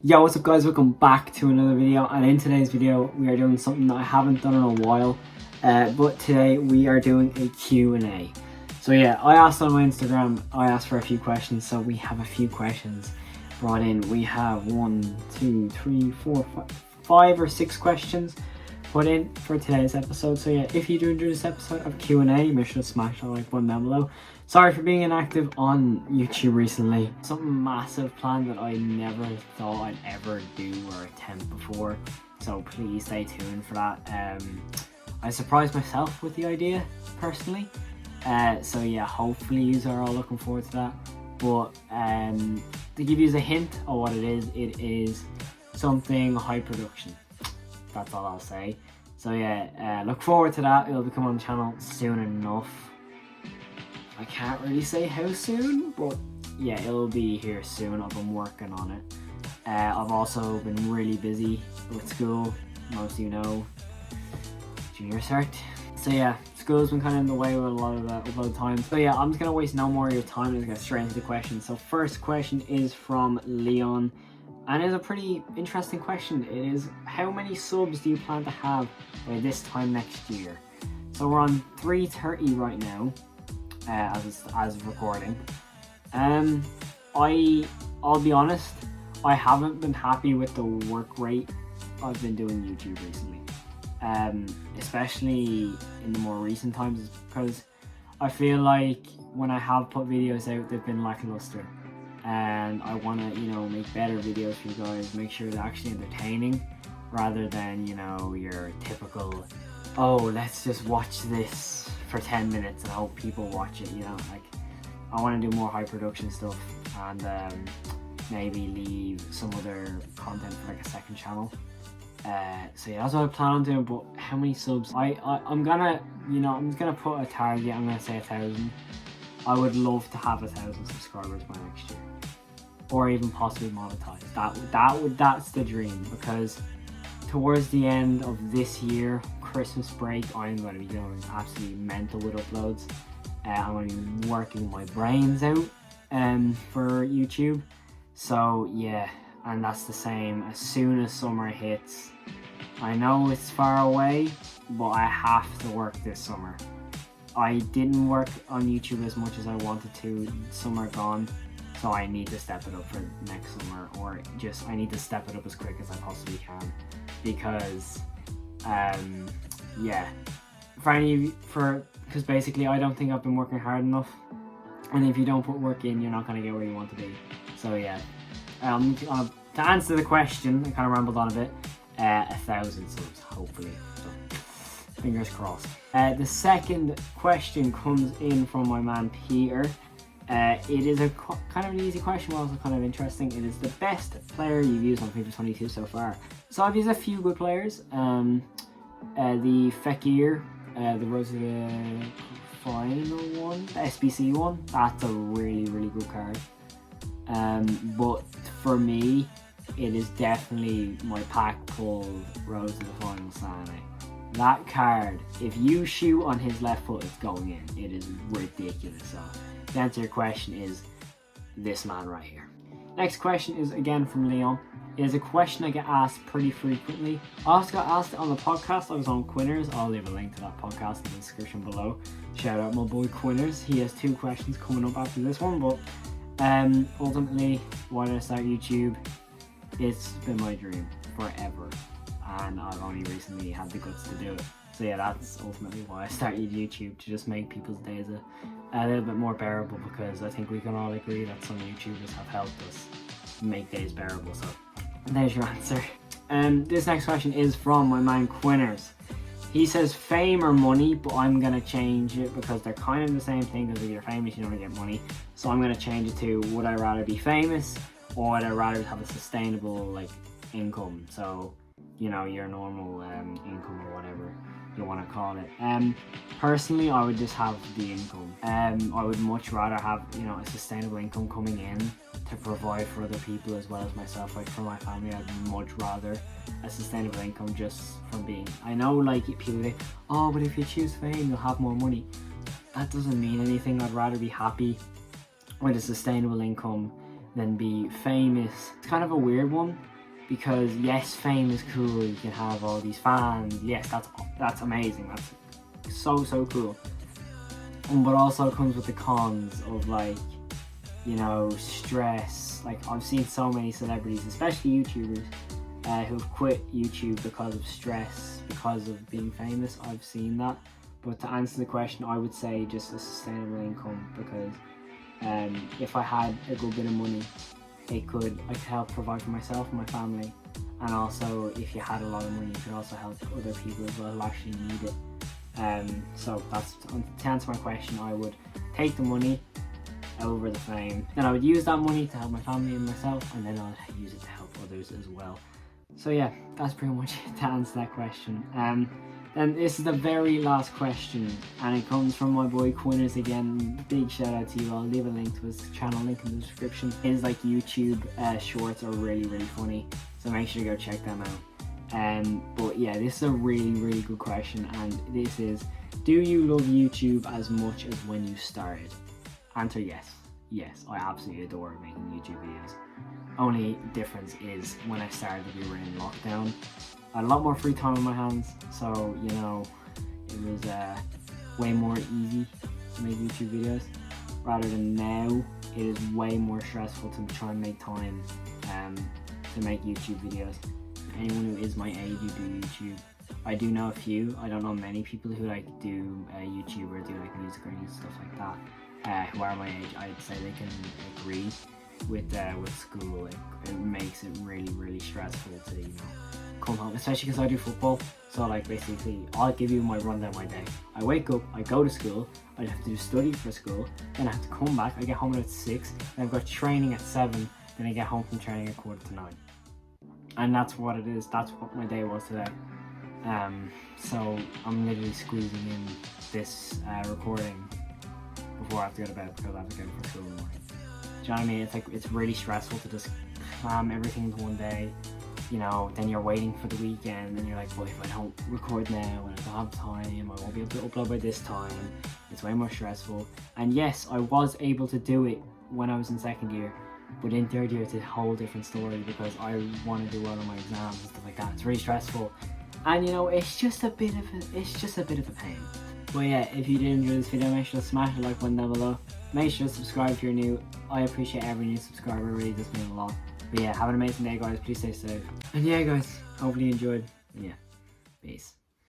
Yo, what's up guys, welcome back to another video, and in today's video we are doing something that I haven't done in a while, but today we are doing a Q&A. So yeah, I asked on my Instagram, I asked for a few questions, so we have a few questions brought in. We have 5 or 6 questions put in for today's episode. So yeah, if you do enjoy this episode of Q&A, make sure to smash that like button down below. Sorry for being inactive on YouTube recently. Something massive planned that I never thought I'd ever do or attempt before, so please stay tuned for that. I surprised myself with the idea personally, so yeah, hopefully you are all looking forward to that. But to give you a hint of what it is something high production. That's all I'll say. So yeah, look forward to that. It'll be coming on the channel soon enough. I can't really say how soon, but yeah, it'll be here soon. I've been working on it. I've also been really busy with school. Most of you know, junior cert. So yeah, school's been kind of in the way with a lot of upload time. So yeah, I'm just gonna waste no more of your time. I'm just gonna get straight into the questions. So first question is from Leon, and it's a pretty interesting question. It is, how many subs do you plan to have by this time next year? So we're on 330 right now. As of recording. I'll be honest, I haven't been happy with the work rate I've been doing YouTube recently, especially in the more recent times, because I feel like when I have put videos out, they've been lackluster, and I want to, make better videos for you guys, make sure they're actually entertaining rather than, your typical, oh, let's just watch this for 10 minutes and hope people watch it. Like, I want to do more high production stuff, and maybe leave some other content for like a second channel. So yeah, that's what I plan on doing. But how many subs? I'm gonna, I'm just gonna put a target. I'm gonna say 1,000. I would love to have 1,000 subscribers by next year, or even possibly monetize. That's the dream, because towards the end of this year, Christmas break, I'm going to be going absolutely mental with uploads. I'm going to be working my brains out for YouTube. So yeah, and that's the same as soon as summer hits. I know it's far away, but I have to work this summer. I didn't work on YouTube as much as I wanted to, summer gone. So I need to step it up for next summer, or just I need to step it up as quick as I possibly can, because yeah, because basically I don't think I've been working hard enough, and if you don't put work in, you're not going to get where you want to be. So yeah, to answer the question, I kind of rambled on a bit. 1,000 subs, hopefully. So, fingers crossed. The second question comes in from my man Peter. It is a kind of an easy question, but also kind of interesting. It is the best player you've used on FIFA 22 so far. So I've used a few good players. The Fekir, the Rose of the Final one, the SBC one, that's a really, really good card. But for me, it is definitely my pack pulled Rose of the Final Sane. That card, if you shoot on his left foot, it's going in. It is ridiculous. So the answer to your question is this man right here. Next question is again from Leon. It is a question I get asked pretty frequently. I also got asked it on the podcast. I was on Quinners. I'll leave a link to that podcast in the description below. Shout out my boy Quinners. He has 2 questions coming up after this one. But ultimately, why did I start YouTube? It's been my dream forever, and I've only recently had the guts to do it. So yeah, that's ultimately why I started YouTube, to just make people's days a little bit more bearable, because I think we can all agree that some YouTubers have helped us make days bearable. So there's your answer. This next question is from my man Quinners. He says fame or money, but I'm gonna change it because they're kind of the same thing, because if you're famous you don't get money. So I'm gonna change it to, would I rather be famous, or would I rather have a sustainable income? So your normal income, or whatever you want to call it. Personally, I would just have the income. I would much rather have a sustainable income coming in to provide for other people as well as myself. Like for my family, I'd much rather a sustainable income, just from being, I know people say, oh, but if you choose fame you'll have more money. That doesn't mean anything. I'd rather be happy with a sustainable income than be famous. It's kind of a weird one, because yes, fame is cool, you can have all these fans, yes, that's amazing, that's so cool, but also comes with the cons of, like, you know, stress. Like, I've seen so many celebrities, especially YouTubers, who've quit YouTube because of stress, because of being famous. I've seen that. But to answer the question, I would say just a sustainable income, because if I had a good bit of money, I could help provide for myself and my family. And also, if you had a lot of money, you could also help other people as well who actually need it. So that's, to answer my question, I would take the money over the fame. Then I would use that money to help my family and myself, and then I'd use it to help others as well. So yeah, that's pretty much it to answer that question. Then this is the very last question, and it comes from my boy Quinners again. Big shout out to you. I'll leave a link to his channel, link in the description. His like YouTube shorts are really funny, so make sure to go check them out. But yeah, this is a really good question, and this is: do you love YouTube as much as when you started? Answer yes. Yes, I absolutely adore making YouTube videos. Only difference is when I started, we were in lockdown. I had a lot more free time on my hands, so you know, it was way more easy to make YouTube videos. Rather than now, it is way more stressful to try and make time to make YouTube videos. Anyone who is my age who do YouTube, I do know a few. I don't know many people who like do YouTube or do like music or stuff like that. Who are my age, I'd say they can agree with school. It makes it really stressful to, you know, come home, especially because I do football. So like, basically, I'll give you my rundown my day. I wake up, I go to school, I have to do study for school, then I have to come back, I get home at 6, then I've got training at 7, then I get home from training at 8:45. And that's what it is. That's what my day was today. So I'm literally squeezing in this recording before I have to go to bed, because I have to go for school in the morning. Do you know what I mean? It's like, it's really stressful to just cram everything into one day. You know, then you're waiting for the weekend, and you're like, well, if I don't record now and I don't have time, I won't be able to upload by this time. It's way more stressful. And yes, I was able to do it when I was in second year, but in third year it's a whole different story, because I want to do well on my exams and stuff like that. It's really stressful, and you know, it's just a bit of a pain. But yeah, if you did enjoy this video, make sure to smash the like button down below. Make sure to subscribe if you're new. I appreciate every new subscriber, it really does mean a lot. But yeah, have an amazing day, guys. Please stay safe. And yeah, guys, hopefully you enjoyed. And yeah, peace.